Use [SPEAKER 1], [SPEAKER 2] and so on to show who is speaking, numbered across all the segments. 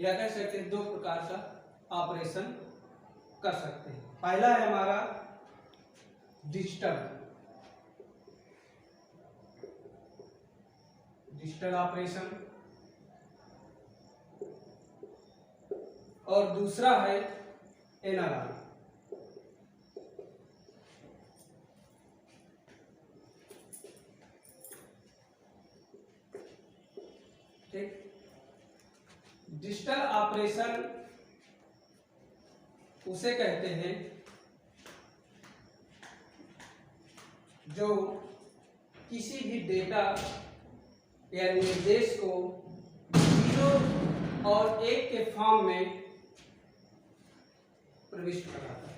[SPEAKER 1] या कह सकते हैं 2 प्रकार का ऑपरेशन कर सकते हैं। पहला है हमारा डिजिटल ऑपरेशन और दूसरा है एनालॉग। ठीक, डिजिटल ऑपरेशन उसे कहते हैं जो किसी भी डेटा या निर्देश को 0 और 1 के फॉर्म में प्रविष्ट कराता है,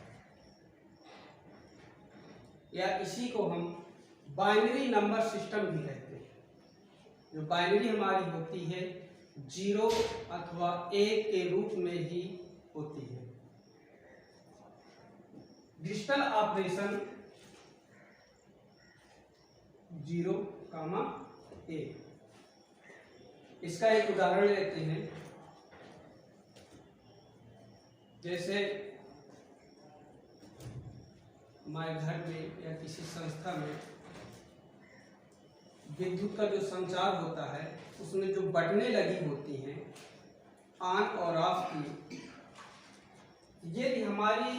[SPEAKER 1] या इसी को हम बाइनरी नंबर सिस्टम भी कहते हैं। जो बाइनरी हमारी होती है 0 अथवा 1 के रूप में ही होती है। Digital operation 0, 1। इसका एक उदाहरण लेते हैं। जैसे हमारे घर में या किसी संस्था में विद्युत का जो संचार होता है उसमें जो बटनें लगी होती हैं ऑन और ऑफ की, यदि हमारी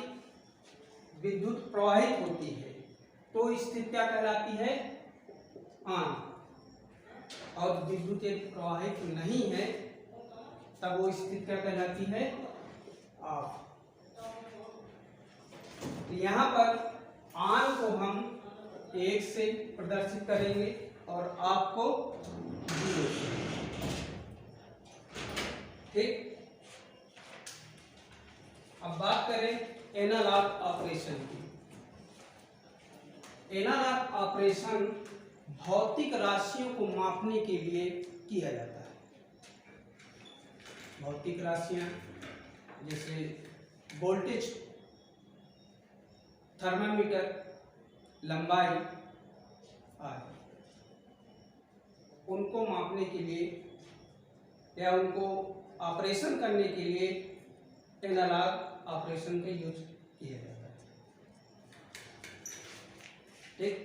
[SPEAKER 1] विद्युत प्रवाहित होती है तो स्थिति क्या कहलाती है? ऑन। और विद्युत यदि प्रवाहित नहीं है तब वो स्थिति क्या कहलाती है? ऑफ। तो यहाँ पर ऑन को हम 1 से प्रदर्शित करेंगे और ऑफ को 0 से। ठीक, अब बात करें एनालॉग ऑपरेशन की। एनालॉग ऑपरेशन भौतिक राशियों को मापने के लिए किया जाता है। भौतिक राशियां जैसे वोल्टेज, थर्मामीटर, लंबाई आदि, उनको मापने के लिए या उनको ऑपरेशन करने के लिए एनालॉग ऑपरेशन का यूज किया जाता है। ठीक,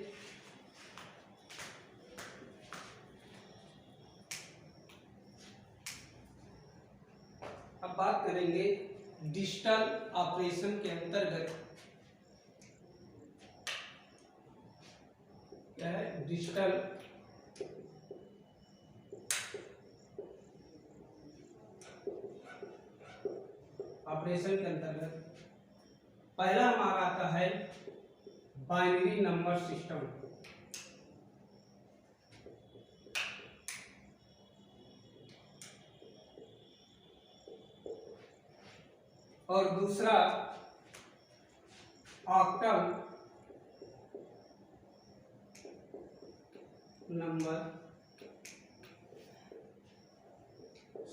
[SPEAKER 1] अब बात करेंगे डिजिटल ऑपरेशन के अंतर्गत क्या है। डिजिटल ऑपरेशन के अंतर्गत पहला हमारा आता है बाइनरी नंबर सिस्टम, और दूसरा ऑक्टल नंबर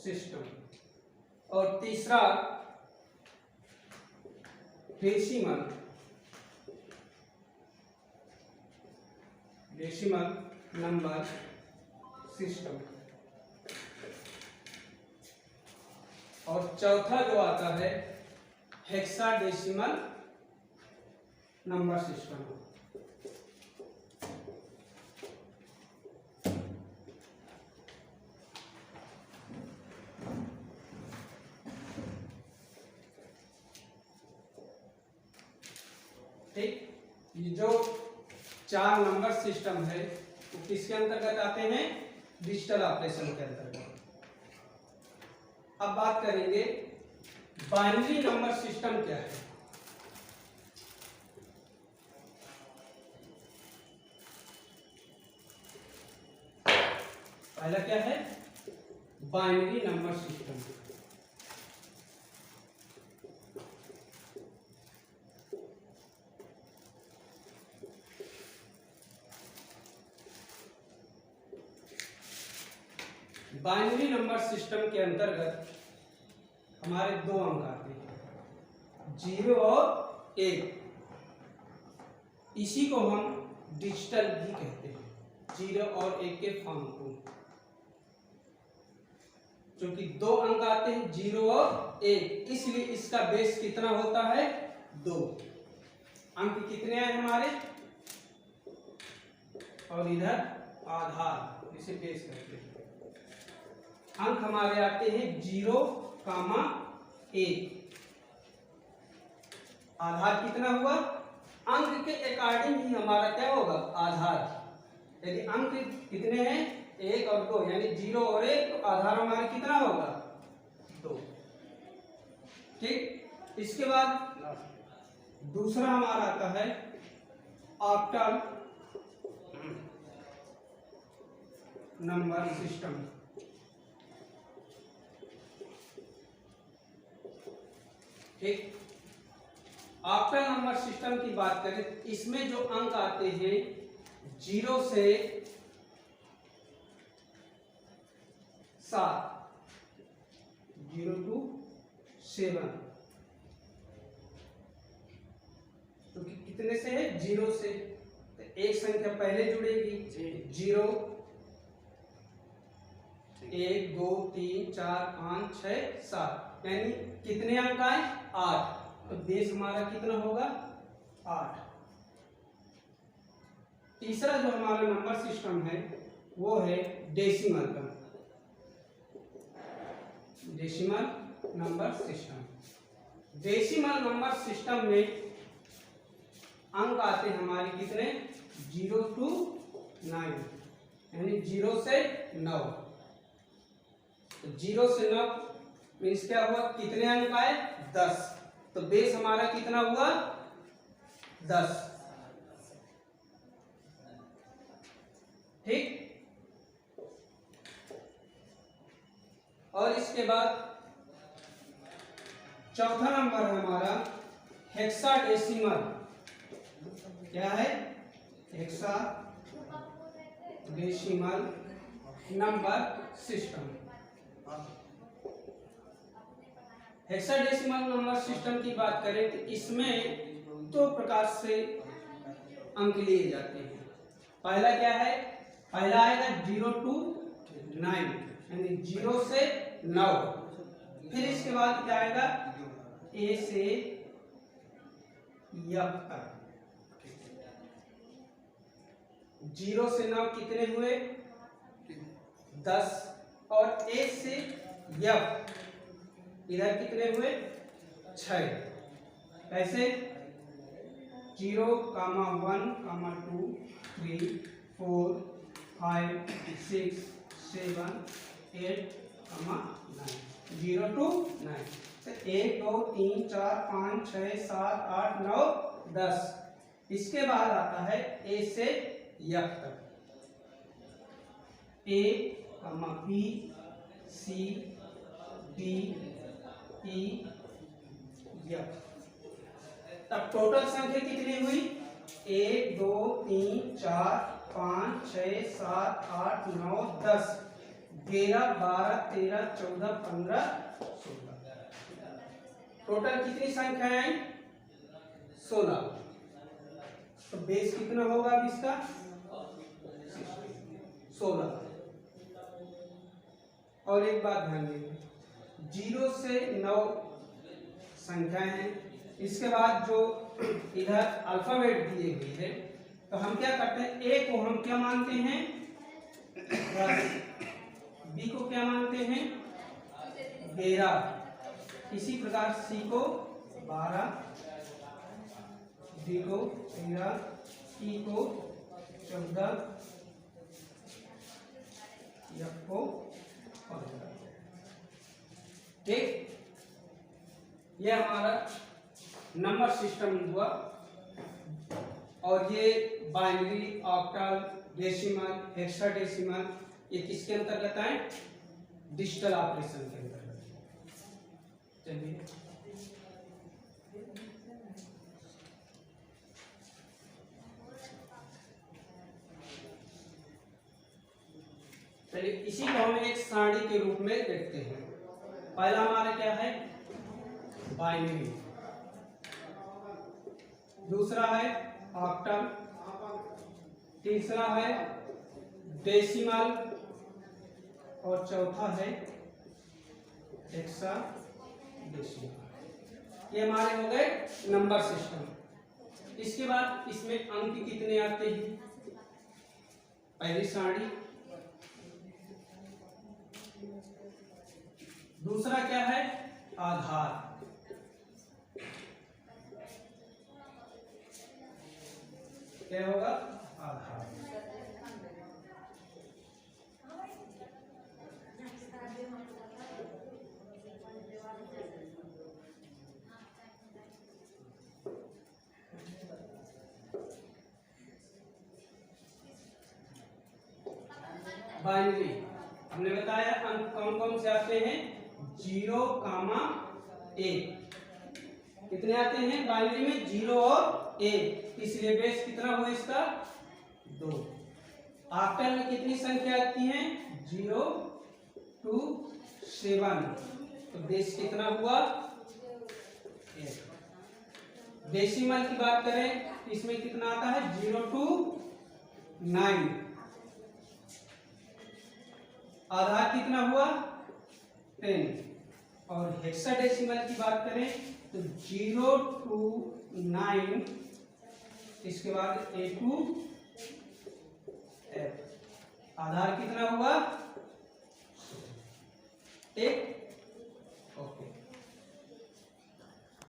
[SPEAKER 1] सिस्टम, और तीसरा डेसिमल नंबर सिस्टम, और चौथा जो आता है हेक्साडेसिमल नंबर सिस्टम। ठीक, ये जो 4 नंबर सिस्टम है वो किसके अंतर्गत आते हैं? डिजिटल ऑपरेशन के अंतर्गत। अब बात करेंगे बाइनरी नंबर सिस्टम क्या है। पहला क्या है? Binary number system. Binary number system के अंतर्गत हमारे 2 अंक आते हैं, 0 और 1। इसी को हम डिजिटल भी कहते हैं, 0 और 1 के फॉर्म को। क्योंकि 2 अंक आते हैं 0 और 1, इसलिए इसका बेस कितना होता है 2। अंक कितने आए हमारे, और इधर आधार, इसे बेस करते हैं। अंक हमारे आते हैं 0, 1। आधार कितना हुआ, अंक के अकॉर्डिंग ही हमारा क्या होगा आधार। यदि अंक कितने हैं 1 और 2, यानी 0 और 1, तो आधार हमारा कितना होगा 2। ठीक, इसके बाद दूसरा हमारा आता है ऑक्टल नंबर सिस्टम। ठीक, ऑक्टल नंबर सिस्टम की बात करें, इसमें जो अंक आते हैं 0 से 7, 0 to 7, तो कितने से है 0 से, तो एक संख्या पहले जुड़ेगी 0, 1 2 3 4 5 6 7, यानी कितने अंक आए 8, तो बेस हमारा कितना होगा 8। तीसरा जो हमारा नंबर सिस्टम है वो है डेसिमल का, decimal number system. Decimal number system में अंक आते हैं हमारे कितने 0 to 9, यानी 0 से 9। तो 0 से 9 मीन्स क्या हुआ, कितने अंक आए 10, तो बेस हमारा कितना हुआ 10। ठीक, और इसके बाद चौथा नंबर है हमारा हेक्साडेसिमल। क्या है hexadecimal number system. Hexadecimal number system की बात करें तो इसमें 2 प्रकार से अंक लिए जाते हैं। पहला क्या है, पहला आएगा 0 to 9, यानी 0 से 9। फिर इसके बाद क्या आएगा A से F तक। 0 से 9 कितने हुए 10, और A से F इधर कितने हुए 6। कैसे 0, 1, 2, 3, 4, 5, 6, 7, 8, 9, 0 to 9। 1 2 3 4 5 6 7 8 9 10। इसके बाद आता है A से F तक, A, B, C, D, E, F। तब टोटल संख्या कितनी हुई 1 2 3 4 5 6 7 8 9 10, 11 12 13 14 15 16। टोटल कितनी संख्याएं आई 16। तो बेस कितना होगा अब इसका 16। और एक बात ध्यान देंगे, 0 से 9 संख्याएं हैं। इसके बाद जो इधर अल्फाबेट दिए हुए हैं, तो हम क्या करते हैं, ए को हम क्या मानते हैं 10, बी को क्या मानते हैं 13, इसी प्रकार सी को 12, डी को 13, ई को 14, एफ को 15। ठीक, यह हमारा नंबर सिस्टम हुआ। और ये बाइनरी, ऑक्टल, डेसिमल, हेक्साडेसिमल ये किसके अंतर्गत आए, डिजिटल ऑपरेशन के अंतर्गत। चलिए चलिए इसी को हम एक सारणी के रूप में देखते हैं। पहला हमारा क्या है बाइनरी, दूसरा है ऑक्टल, तीसरा है डेसिमल, और चौथा है हेक्साडेसिमल। ये हमारे हो गए नंबर सिस्टम। इसके बाद इसमें अंक कितने आते हैं? पहली सारणी। दूसरा क्या है? आधार। क्या होगा? आधार। बाइनरी हमने बताया अंक कौन कौन से आते हैं? 0, 1। कितने आते हैं बाइनरी में? 0 और 1। इसलिए बेस कितना हुआ इसका? 2। आफ्टर में कितनी संख्या आती है? 0 to 7। तो बेस कितना हुआ? 1। डेसिमल की बात करें इसमें कितना आता है? 0 to 9। आधार कितना हुआ? 10। और हेक्साडेसिमल की बात करें तो 0 to 9, इसके बाद A to F। आधार कितना हुआ? 1।